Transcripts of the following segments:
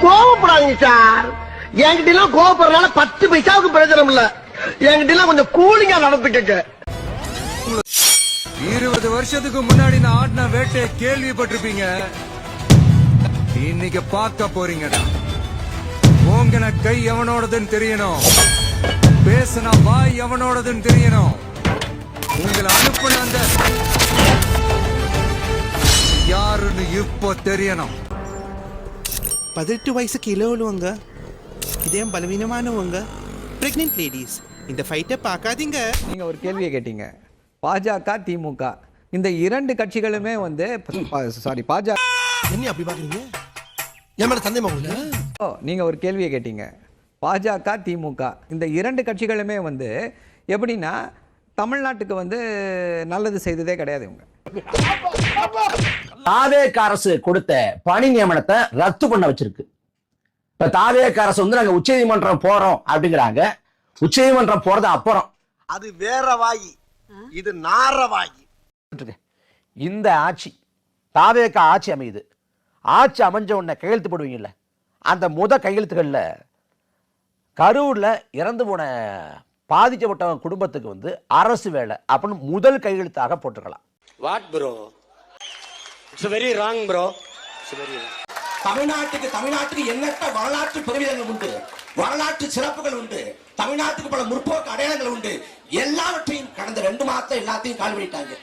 கோவப்படாதீங்க சார். என்கிட்ட எல்லாம் கோவப்படுறதுனால 10 பைசாவுக்கு பிரயோஜனம் இல்ல. என்கிட்ட எல்லாம் கொஞ்சம் கூலிங்கா நடந்துக்கங்க. 20 வருஷத்துக்கு முன்னாடி நான் ஆடின வேட்டையை கேள்விப்பட்டிருப்பீங்க. இன்னைக்கு பார்க்க போறீங்கடா. ஓங்கின கை எவனோடதுன்னு தெரியணும், பேசின வாய் எவனோடதுன்னு தெரியணும். உங்களை அனுப்புன அந்த யாருன்னு இப்போ தெரியணும். 18 வயசு கிலோ உள்ளவங்க, இதயம் பலவீனமானவங்க, பிரெக்னென்ட் லேடிஸ், இந்த ஃபைட்டை பார்க்காதீங்க. நீங்க ஒரு கேள்வியை கேட்டீங்க. பாஜக திமுக இந்த 2 கட்சிகளுமே வந்து பாஜக என்ன அப்படி பாக்குறீங்க? என் மேல சந்தேகமா உங்களுக்கு? நீங்க ஒரு கேள்வியை கேட்டீங்க. பாஜக திமுக இந்த 2 கட்சிகளுமே வந்து எப்படின்னா தமிழ்நாட்டுக்கு வந்து நல்லது செய்ததே கிடையாது. இவங்க தாவேக அரசு கொடுத்த பணி நியமனத்தை ரத்து பண்ண வச்சிருக்கு. இப்ப தாவேக அரசு வந்து நாங்க உச்சநீதிமன்றம் போறோம் அப்படிங்கிறாங்க. உச்சநீதிமன்றம் போறது அப்புறம் அது வேற வாயி, இது நார வாயி. இந்த ஆட்சி தாவேக ஆட்சி அமையுது. ஆட்சி அமைஞ்ச உடனே கையெழுத்து போடுவீங்கல்ல, அந்த கையெழுத்துக்கள்ல கரூர்ல இறந்து போன பாதிக்கப்பட்டவங்க குடும்பத்துக்கு வந்து அரசு வேலை அப்படின்னு முதல் கையெழுத்தாக போட்டுக்கலாம். What bro, it's very wrong bro. தமிழ்நாட்டுக்கு எண்ணற்ற வரலாற்று பெருமிதங்கள் உண்டு, வரலாற்று சிறப்புகள் உண்டு, தமிழ்நாட்டுக்கு பல முற்போக்கு அடையாளங்கள் உண்டு. எல்லாவற்றையும் கடந்த 2 மாதத்தை எல்லாத்தையும் கால் பண்ணிட்டாங்க.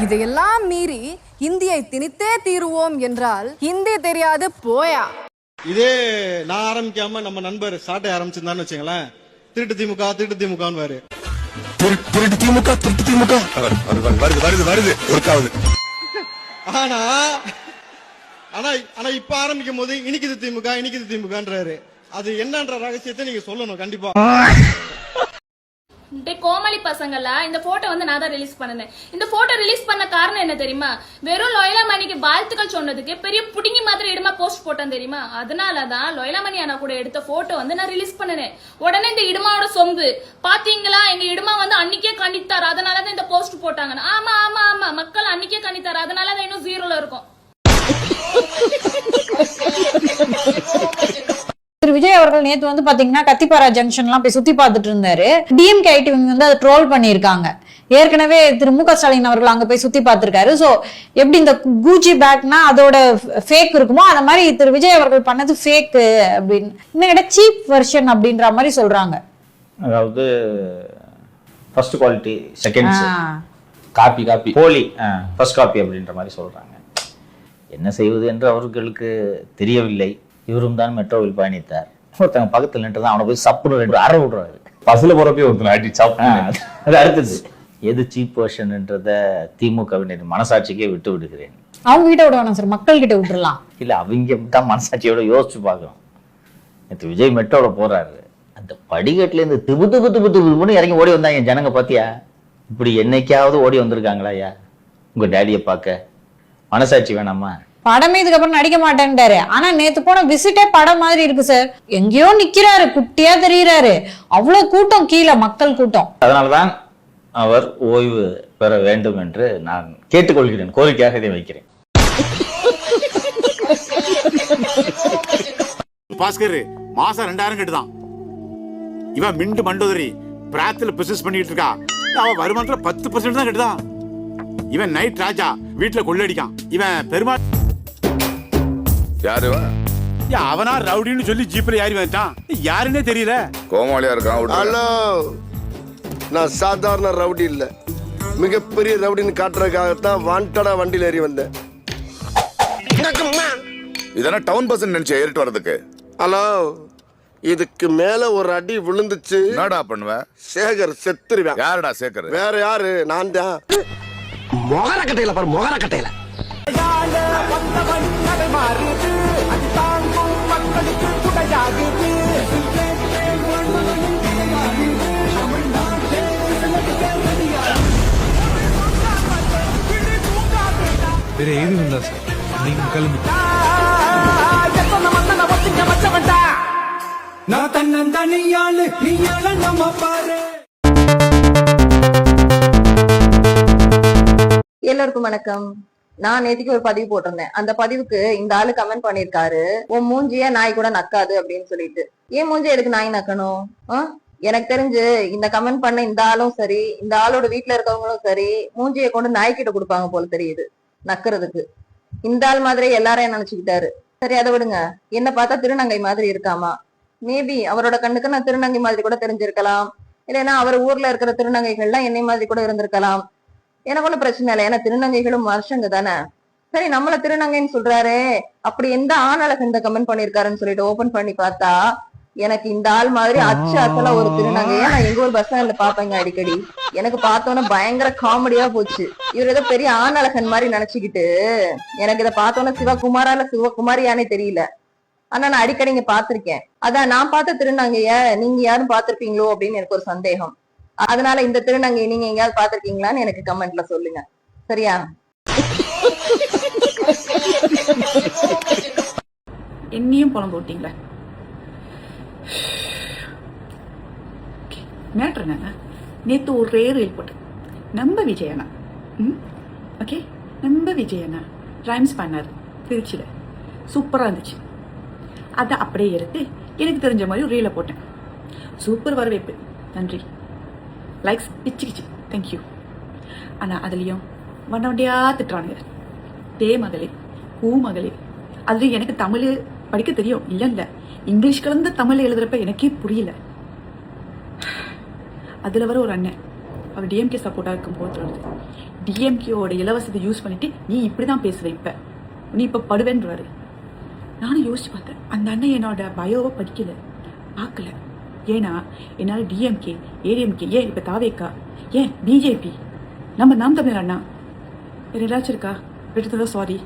இதையெல்லாம் மீறி இந்தியை திணித்தே தீருவோம் என்றால் ஹிந்தி தெரியாது போயா. இதே நான் ஆரம்பிக்காம நம்ம நண்பர் சாட்டை ஆரம்பிச்சிருந்தான்னு வச்சுங்களேன், திருட்டு திமுக திருட்டு திமுக வருது ஆனா ஆனா இப்ப ஆரம்பிக்கும் போது இனிக்குது திமுகன்றாரு. அது என்னன்ற ரகசியத்தை நீங்க சொல்லணும் கண்டிப்பா. கோமாளி பசங்கள இந்த போட்டோ வந்து நான் தான் ரிலீஸ் பண்ணேன். இந்த போட்டோ ரிலீஸ் பண்ண காரணம் என்ன தெரியுமா? வெறும் லொயலா மணிக்கு வாழ்த்துக்கள் சொன்னதுக்கு பெரிய புடிங்கி மாதிரி இடமா போஸ்ட் போட்டேன் தெரியுமா? அதனாலதான் லொயலா மணி அண்ணா கூட எடுத்த போட்டோ வந்து நான் ரிலீஸ் பண்ணேன். உடனே இந்த இடுமாவோட சொம்பு பாத்தீங்களா, எங்க இடுமா வந்து அன்னைக்கே கண்டித்தாரு, அதனாலதான் இந்த போஸ்ட் போட்டாங்க. ஆமா ஆமா ஆமா, மக்கள் அன்னைக்கே கண்டித்தாரு, அதனாலதான் இன்னும் 0ல இருக்கும். திரு விஜய் அவர்கள் நேத்து வந்து பாத்தீங்கன்னா கத்திப்பாரா ஜங்ஷன்லாம் போய் சுத்தி பார்த்துட்டு இருந்தாரு. டிஎம்கே ஐடி வந்து அதை ட்ரோல் பண்ணியிருக்காங்க. ஏற்கனவே திரு மு க ஸ்டாலின் அவர்கள் அங்க போய் சுத்தி பார்த்திருக்காரு. சோ எப்படி இந்த கூச்சி பேக்னா அதோட ஃபேக் இருக்குமோ அந்த மாதிரி திரு விஜய் அவர்கள் பண்ணது ஃபேக் அப்படின்னு, இன்னும் சீப் வெர்ஷன் அப்படின்ற மாதிரி சொல்றாங்க. அதாவது ஃபர்ஸ்ட் குவாலிட்டி, செகண்ட் காப்பி போலி, ஃபர்ஸ்ட் காப்பி அப்படின்ற மாதிரி சொல்றாங்க. என்ன செய்வது என்று அவர்களுக்கு தெரியவில்லை. இவரும் தான் மெட்ரோவில் பயணித்தார். ஒருத்தங்க பக்கத்தில் நின்று தான் அவனை போய் சப்புன்னு 2 அரை விடுறாரு. பஸ்ல போறப்பே ஒருத்தனை அடி சாப்பிட்டு. அது அடுத்தது எது சீப் வெர்ஷன்ன்றத திமுகவினர் மனசாட்சிக்கே விட்டு விடுகிறேன். அவங்க கிட்ட விட வேணாம் சார், மக்கள் கிட்ட விட்டுறலாம். இல்ல அவங்க தான் மனசாட்சியோட யோசிச்சு பார்க்கணும். நேற்று விஜய் மெட்ரோல போறாரு, அந்த படிக்கட்டுல இருந்து திபு திபு திபு திபுன்னு இறங்கி ஓடி வந்தாங்க ஜனங்க. பாத்தியா, இப்படி என்னைக்காவது ஓடி வந்திருக்காங்களா ஐயா உங்க டேடியை பார்க்க? மனசாட்சி வேணாமா? படமே இதுக்கப்புறம் நடிக்க மாட்டேன்ட்டாரு. ஆனா நேத்து போன விசிட்டே படம் மாதிரி இருக்கு சார். எங்கேயோ நிக்கிறாரு, குட்டியா தெரியுறாரு, அவ்வளவு கூட்டம், கீழே மக்கள் கூட்டம். அதனாலதான் அவர் ஓய்வு பெற வேண்டும் என்று நான் கேட்டுக்கொள்கிறேன், கோரிக்கையாக இதை வைக்கிறேன். பாஸ்கர் மாசம் 2000 கட்டுதான். இவன் மிண்டு மண்டோதரி பிராத்துல பிசினஸ் பண்ணிட்டு இருக்கா. அவன் வருமானத்துல 10% தான் கட்டுதான். இவன் நைட் ராஜா, வீட்டுல கொள்ளடிக்கான். இவன் பெருமாள் யாரு அவனா ரவுடின்னு சொல்லி ஜீப்ல யாரி வந்துட்டான், யாருன்னே தெரியல. கோமாளியா இருக்கான். ஹலோ, நான் சாதாரண ரவுடி இல்ல, மிகப்பெரிய ரவுடின்னு காட்டுறதுக்காகத்தான் வாண்டடா வண்டியில ஏறி வந்தேன். இதெல்லாம் டவுன் பஸ் நினைச்சு ஏறிட்டு வர்றதுக்கு. ஹலோ, இதுக்கு மேல ஒரு அடி விழுந்துச்சு என்னடா பண்ணுவ? சேகர் செத்துருவேன். யாருடா சேகர்? வேற யாரு, நான் தான். மொகர கட்டையில பாரு, மொகர கட்டையில மக்களுக்கு குடையாகுது. வேற எதுவும் இல்லை சார், நீங்க கிளம்பி. நான் தன்னந்தனியாளு நீயால நம்ம பாரு. எல்லாருக்கும் வணக்கம். நான் நேத்திக்கு ஒரு பதிவு போட்டிருந்தேன். அந்த பதிவுக்கு இந்த ஆளு கமெண்ட் பண்ணிருக்காரு, உன் மூஞ்சிய நாய் கூட நக்காது அப்படின்னு சொல்லிட்டு. ஏன் மூஞ்சிய எதுக்கு நாய் நக்கணும்? எனக்கு தெரிஞ்சு இந்த கமெண்ட் பண்ண இந்த ஆளும் சரி, இந்த ஆளோட வீட்டுல இருக்கவங்களும் சரி, மூஞ்சிய கொண்டு நாய்கிட்ட கொடுப்பாங்க போல தெரியுது நக்கிறதுக்கு. இந்த ஆள் மாதிரி எல்லாரையும் நினைச்சுக்கிட்டாரு. சரி, அதை விடுங்க. என்ன பார்த்தா திருநங்கை மாதிரி இருக்காமா? மேபி அவரோட கண்ணுக்கு நான் திருநங்கை மாதிரி கூட தெரிஞ்சிருக்கலாம். இல்லைன்னா அவர் ஊர்ல இருக்கிற திருநங்கைகள்லாம் என்னை மாதிரி கூட இருந்திருக்கலாம். எனக்கு ஒன்றும் பிரச்சனை இல்லை, ஏன்னா திருநங்கைகளும் மனுஷங்க தானே. சரி, நம்மள திருநங்கைன்னு சொல்றாரு, அப்படி எந்த ஆணழகு இந்த கமெண்ட் பண்ணிருக்காருன்னு சொல்லிட்டு ஓபன் பண்ணி பார்த்தா எனக்கு இந்த ஆள் மாதிரி அச்சலா ஒரு திருநங்கையா நான் எங்க ஊர் பஸ் ஸ்டாண்ட்ல பாப்பேங்க அடிக்கடி. எனக்கு பார்த்தோன்னே பயங்கர காமெடியா போச்சு. இவர் ஏதோ பெரிய ஆணழகன் மாதிரி நினைச்சுக்கிட்டு, எனக்கு இதை பார்த்தோன்னே சிவகுமாரா இல்ல சிவகுமாரியானே தெரியல. ஆனா நான் அடிக்கடி இங்க பாத்திருக்கேன். அதான் நான் பார்த்த திருநங்கைய நீங்க யாரும் பாத்திருப்பீங்களோ அப்படின்னு எனக்கு ஒரு சந்தேகம். அதனால இந்த திருநங்கை நீங்க எங்கேயாவது பாத்திருக்கீங்களான்னு எனக்கு கமெண்ட்ல சொல்லுங்க. சரியா? என்னையும் புலம் போட்டீங்களே. மேட்ரு என்னங்க, நேற்று ஒரே ரீல் போட்டு நம்ம விஜயண்ணா, ஓகே, நம்ம விஜயண்ணா ரைம்ஸ் பண்ணாரு திருச்சியில், சூப்பராக இருந்துச்சு. அதை அப்படியே எடுத்து எனக்கு தெரிஞ்ச மாதிரி ஒரு ரீலை போட்டேன். சூப்பர் வரவேற்பு, நன்றி, லைக்ஸ் பிச்சுக்கிச்சு, தேங்க்யூ. ஆனால் அதுலேயும் வண்டியா திட்டுறானுங்க, தே மகளே பூ மகளே. அதுலேயும் எனக்கு தமிழ் படிக்க தெரியும், இல்லை இங்கிலீஷ் கலந்த தமிழ் எழுதுறப்ப எனக்கே புரியல. அதில் வர ஒரு அண்ணன், அவர் டிஎம்கே சப்போர்ட்டாக இருக்கும் போது தோணுது, டிஎம்கேவோட இலவசத்தை யூஸ் பண்ணிட்டு நீ இப்படி தான் பேசுவ, நீ இப்போ படுவேன்றாரு. நானும் யோசிச்சு பார்த்தேன், அந்த அண்ணன் என்னோட பயோவை படிக்கல, பார்க்கல. ஏன்னா என்னால் டிஎம்கே, ஏடிஎம்கே, ஏன் இப்போ தாவேக்கா, ஏன் பிஜேபி, நம்ம நாம் தமிழர் அண்ணா வேறு ஏதாச்சும் இருக்கா எடுத்ததோ சாரி,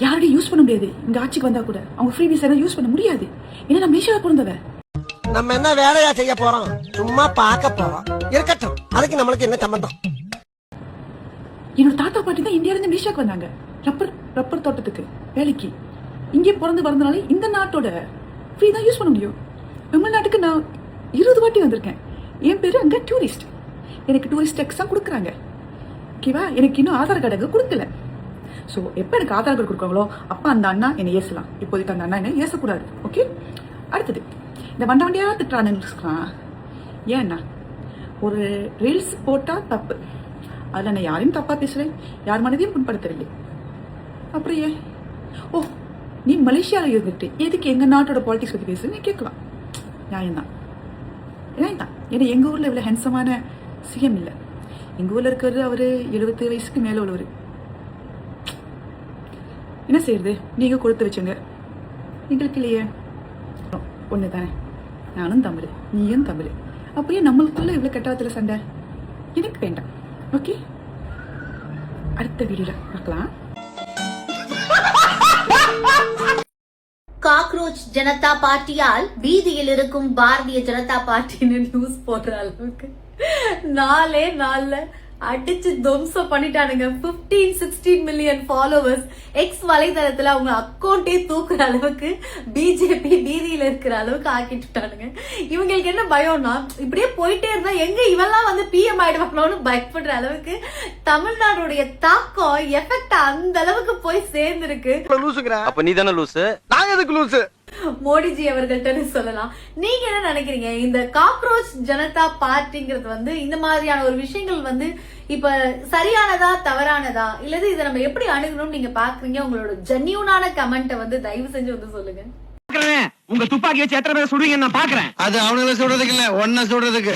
யாரையும் யூஸ் பண்ண முடியாது. இங்கே ஆட்சிக்கு வந்தால் கூட அவங்க ஃப்ரீ விசா யூஸ் பண்ண முடியாது. ஏன்னா நம்ம ஈஷாவை பிறந்தவ. நம்ம என்ன வேலையா செய்ய போறோம்? சும்மா பார்க்க போறோம். இருக்கட்டும், அதுக்கு நம்மளுக்கு என்ன சம்பந்தம்? என்னோட தாத்தா பாட்டி தான் இந்தியாவிலேருந்து மலேசியாவுக்கு வந்தாங்க ரப்பர் தோட்டத்துக்கு வேலைக்கு. இங்கே பிறந்து வளர்ந்தனாலே இந்த நாட்டோட ஃப்ரீ தான் யூஸ் பண்ண முடியும். தமிழ்நாட்டுக்கு நான் 20 வாட்டி வந்திருக்கேன். என் பேர் அங்கே டூரிஸ்ட். எனக்கு டூரிஸ்ட் எக்ஸாம் கொடுக்குறாங்க, ஓகேவா? எனக்கு இன்னும் ஆதார் கார்டு கொடுக்கல. ஸோ எப்போ எனக்கு ஆதார் கார்டு கொடுக்குறாங்களோ அப்போ அந்த அண்ணா என்னை ஏசலாம். இப்போதைக்கு அந்த அண்ணா என்னை ஏசக்கூடாது, ஓகே? அடுத்தது இந்த வண்டியாக திட்டுறானுன்னு ஏன்னா ஒரு ரீல்ஸ் போட்டால் தப்பு, அதில் நான் யாரையும் தப்பாக பேசலை, யார் மனதையும் புண்படுத்தவில்லை. அப்புறம் ஏன் ஓ நீ மலேசியாவில் இருந்துட்டு எதுக்கு எங்கள் நாட்டோட பாலிட்டிக்ஸ் பற்றி பேசுன்னு கேட்கலாம். நியாயம்தான், நியாயம்தான். ஏன்னா எங்கள் ஊரில் இவ்வளோ ஹென்சமான சிஎம் இல்லை. எங்கள் ஊரில் இருக்கிறது அவர் 70 வயசுக்கு மேலே உள்ளவர். என்ன செய்யறது, நீங்கள் கொடுத்து வச்சுங்க, எங்களுக்கு இல்லையே. ஒன்று தானே, நானும் தமிழ், நீயும் தமிழ். அப்படியே நம்மளுக்குள்ள இவ்வளோ கட்டாயத்தில் சண்டை எனக்கு வேண்டாம், ஓகே? அடுத்த வீடியோவில் பார்க்கலாம். காக்ரோச் ஜனதா பார்ட்டியால் வீதியில் இருக்கும் பாரதிய ஜனதா பார்ட்டின்னு நியூஸ் போடுற அளவுக்கு 4 நாள்ல அடிச்சு துவம்சம் பண்ணிட்டானுங்க. 15-16 மில்லியன் ஃபாலோவர்ஸ் எக்ஸ் வலைதளத்துல அவங்க அக்கௌண்டே தூக்குற அளவுக்கு பிஜேபி வீதியில இருக்கிற அளவுக்கு ஆக்கிட்டுட்டானுங்க. இவங்களுக்கு என்ன பயம்னா, இப்படியே போயிட்டே இருந்தா எங்க இவெல்லாம் வந்து பிஎம் ஆயிடுவாங்களோன்னு பயப்படுற அளவுக்கு தமிழ்நாடுடைய தாக்கம் எஃபெக்ட் அந்த அளவுக்கு போய் சேர்ந்துருக்கு. அப்ப நீ தானே லூசு, நாங்க எதுக்கு லூசு? மோடிஜி அவர்கள்ட்ட சொல்லலாம். நீங்க என்ன நினைக்கிறீங்க? இந்த காக்ரோச் ஜனதா பார்ட்டிங்கிறது வந்து இந்த மாதிரியான ஒரு விஷயங்கள் வந்து இப்ப சரியானதா தவறானதா, இல்லது இதை நம்ம எப்படி அணுகணும்னு நீங்க பாக்குறீங்க? உங்களோட ஜென்யூனான கமெண்ட்டை வந்து தயவு செஞ்சு வந்து சொல்லுங்க. உங்க துப்பாக்கி வச்சு எத்தனை பேர் சுடுவீங்க நான் பாக்குறேன். அது அவனுங்களை சுடுறதுக்கு இல்ல, ஒன்ன சுடுறதுக்கு.